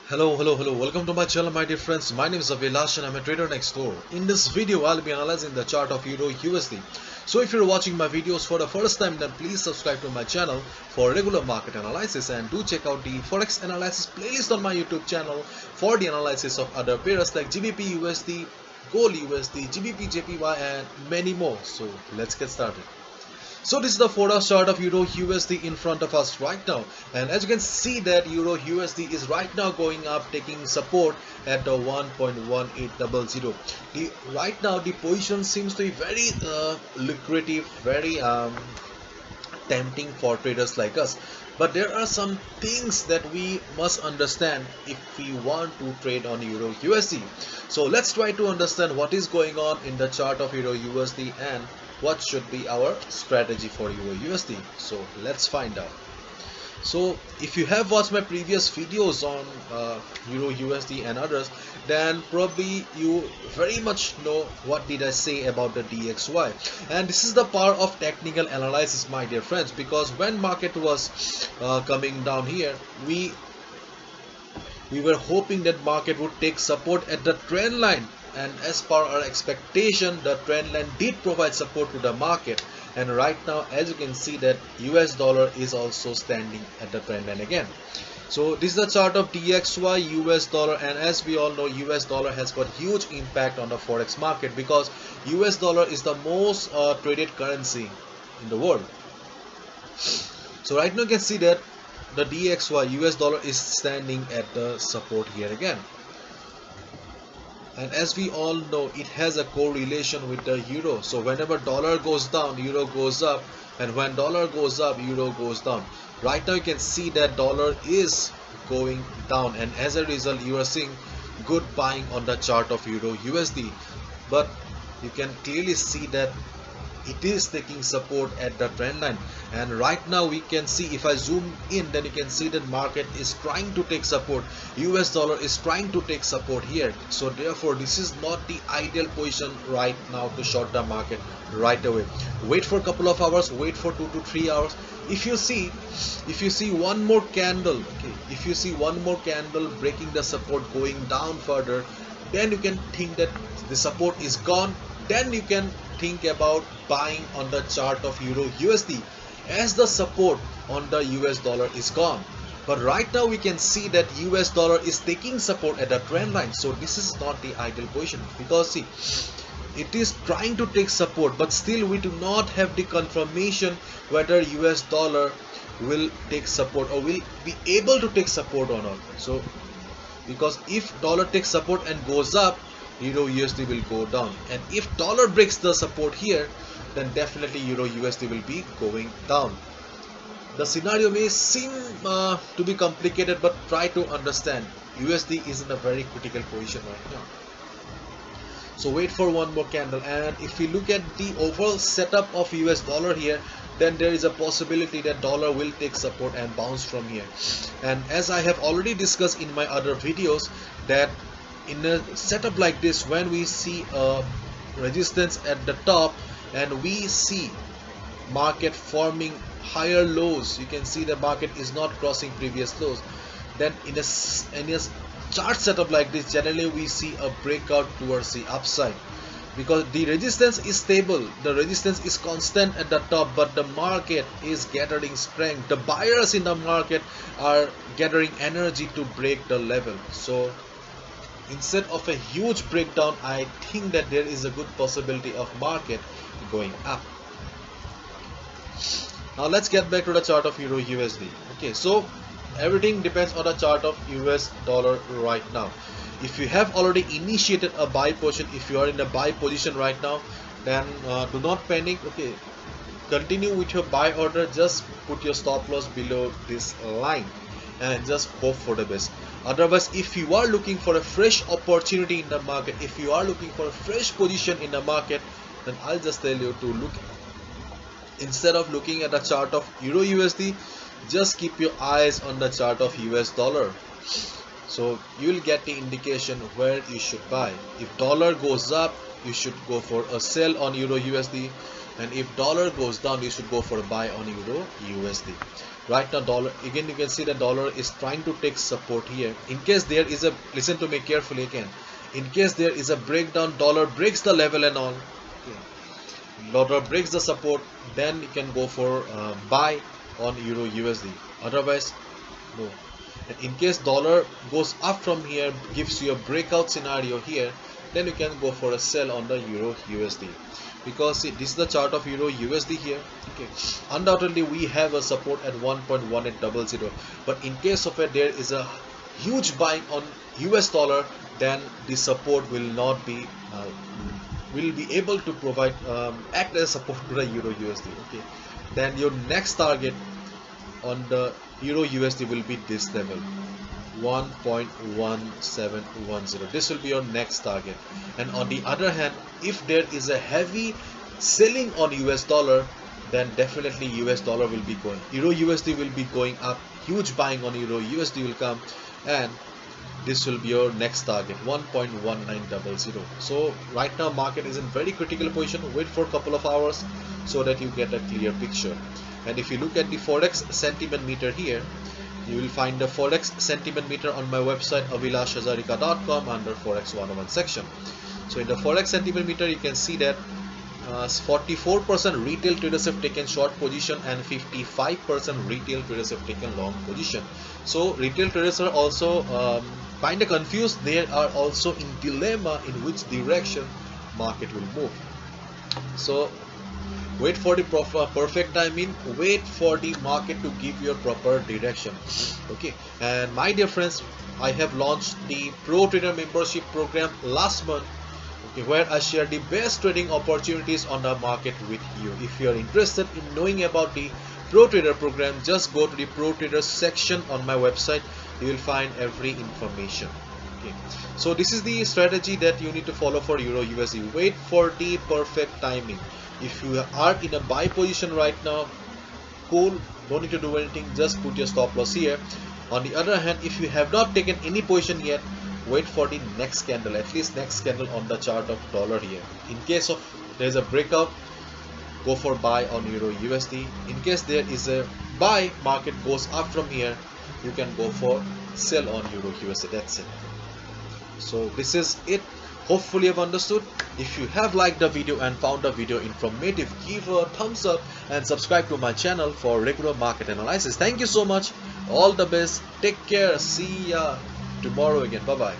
Hello. Welcome to my channel, my dear friends. My name is Abhilash and I'm a trader next door. In this video, I'll be analyzing the chart of Euro USD. So if you're watching my videos for the first time, then please subscribe to my channel for regular market analysis and do check out the Forex Analysis playlist on my YouTube channel for the analysis of other pairs like GBP USD, Gold USD, GBP JPY and many more. So let's get started. So this is the 4-hour chart of Euro USD in front of us right now, and as you can see that Euro USD is right now going up, taking support at the 1.1800. Right now the position seems to be very lucrative, very tempting for traders like us, but there are some things that we must understand if we want to trade on Euro USD. So let's try to understand what is going on in the chart of Euro USD and what should be our strategy for Euro USD. So let's find out. So if you have watched my previous videos on Euro USD and others, then probably you very much know what did I say about the DXY. And this is the power of technical analysis, my dear friends, because when market was coming down here, we were hoping that market would take support at the trend line, and as per our expectation, the trend line did provide support to the market. And right now, as you can see, that US dollar is also standing at the trend line again. So this is the chart of DXY US dollar, and as we all know, US dollar has got huge impact on the forex market because US dollar is the most traded currency in the world. So right now you can see that the DXY US dollar is standing at the support here again. And as we all know, it has a correlation with the euro. So whenever dollar goes down, euro goes up, and when dollar goes up, euro goes down. Right now you can see that dollar is going down, and as a result you are seeing good buying on the chart of Euro USD. But you can clearly see that it is taking support at the trend line, and right now we can see, if I zoom in, then you can see that market is trying to take support. US dollar is trying to take support here, so therefore this is not the ideal position right now to short the market right away. Wait for a couple of hours, wait for 2 to 3 hours. If you see one more candle, okay, if you see one more candle breaking the support, going down further, then you can think that the support is gone. Then you can think about buying on the chart of Euro USD, as the support on the US dollar is gone. But right now we can see that US dollar is taking support at the trend line. So this is not the ideal position, because see, it is trying to take support, but still we do not have the confirmation whether US dollar will take support or will be able to take support or not. So because if dollar takes support and goes up, Euro USD will go down, and if dollar breaks the support here, then definitely Euro USD will be going down. The scenario may seem to be complicated, but try to understand. USD is in a very critical position right now. So wait for one more candle, and if we look at the overall setup of US dollar here, then there is a possibility that dollar will take support and bounce from here. And as I have already discussed in my other videos, that in a setup like this, when we see a resistance at the top and we see market forming higher lows, you can see the market is not crossing previous lows, then in a chart setup like this, generally we see a breakout towards the upside, because the resistance is stable, the resistance is constant at the top, but the market is gathering strength. The buyers in the market are gathering energy to break the level. So instead of a huge breakdown, I think that there is a good possibility of market going up. Now let's get back to the chart of Euro USD. Okay, so everything depends on the chart of US dollar right now. If you have already initiated a buy position, if you are in a buy position right now, then do not panic. Okay, continue with your buy order. Just put your stop loss below this line and just hope for the best. Otherwise, if you are looking for a fresh opportunity in the market, if you are looking for a fresh position in the market, then I'll just tell you to look, instead of looking at the chart of Euro USD, just keep your eyes on the chart of US dollar. So you will get the indication where you should buy. If dollar goes up, you should go for a sell on Euro USD, and if dollar goes down, you should go for a buy on Euro USD. Right now dollar, again you can see the dollar is trying to take support here. In case there is a, listen to me carefully again, in case there is a breakdown, dollar breaks the level and all, okay, dollar breaks the support, then you can go for buy on Euro USD. Otherwise no. And in case dollar goes up from here, gives you a breakout scenario here, then you can go for a sell on the Euro USD. Because see, this is the chart of Euro USD here. Okay, undoubtedly we have a support at 1.1800, but in case of it there is a huge buying on US dollar, then the support will not be will be able to provide act as support to the Euro USD. Okay, then your next target on the Euro USD will be this level, 1.1710. This will be your next target. And on the other hand, if there is a heavy selling on US dollar, then definitely US dollar will be going, Euro USD will be going up, huge buying on Euro USD will come, and this will be your next target, 1.1900. So right now market is in very critical position. Wait for a couple of hours so that you get a clear picture. And if you look at the Forex sentiment meter here, you will find the Forex sentiment meter on my website avilashhazarika.com under Forex 101 section. So in the Forex sentiment meter you can see that 44% retail traders have taken short position and 55% retail traders have taken long position. So retail traders are also kind of confused. They are also in dilemma in which direction market will move. So wait for the perfect timing, wait for the market to give you a proper direction. Okay, and my dear friends, I have launched the Pro Trader membership program last month, okay, where I share the best trading opportunities on the market with you. If you are interested in knowing about the Pro Trader program, just go to the Pro Trader section on my website. You will find every information. Okay, so this is the strategy that you need to follow for Euro USD. Wait for the perfect timing. If you are in a buy position right now, cool, don't need to do anything, just put your stop loss here. On the other hand, if you have not taken any position yet, wait for the next candle, at least next candle on the chart of dollar here. In case of there is a breakout, go for buy on Euro USD. In case there is a buy, market goes up from here, you can go for sell on Euro USD. That's it. So this is it. Hopefully you've understood. If you have liked the video and found the video informative, give a thumbs up and subscribe to my channel for regular market analysis. Thank you so much. All the best. Take care. See ya tomorrow again. Bye bye.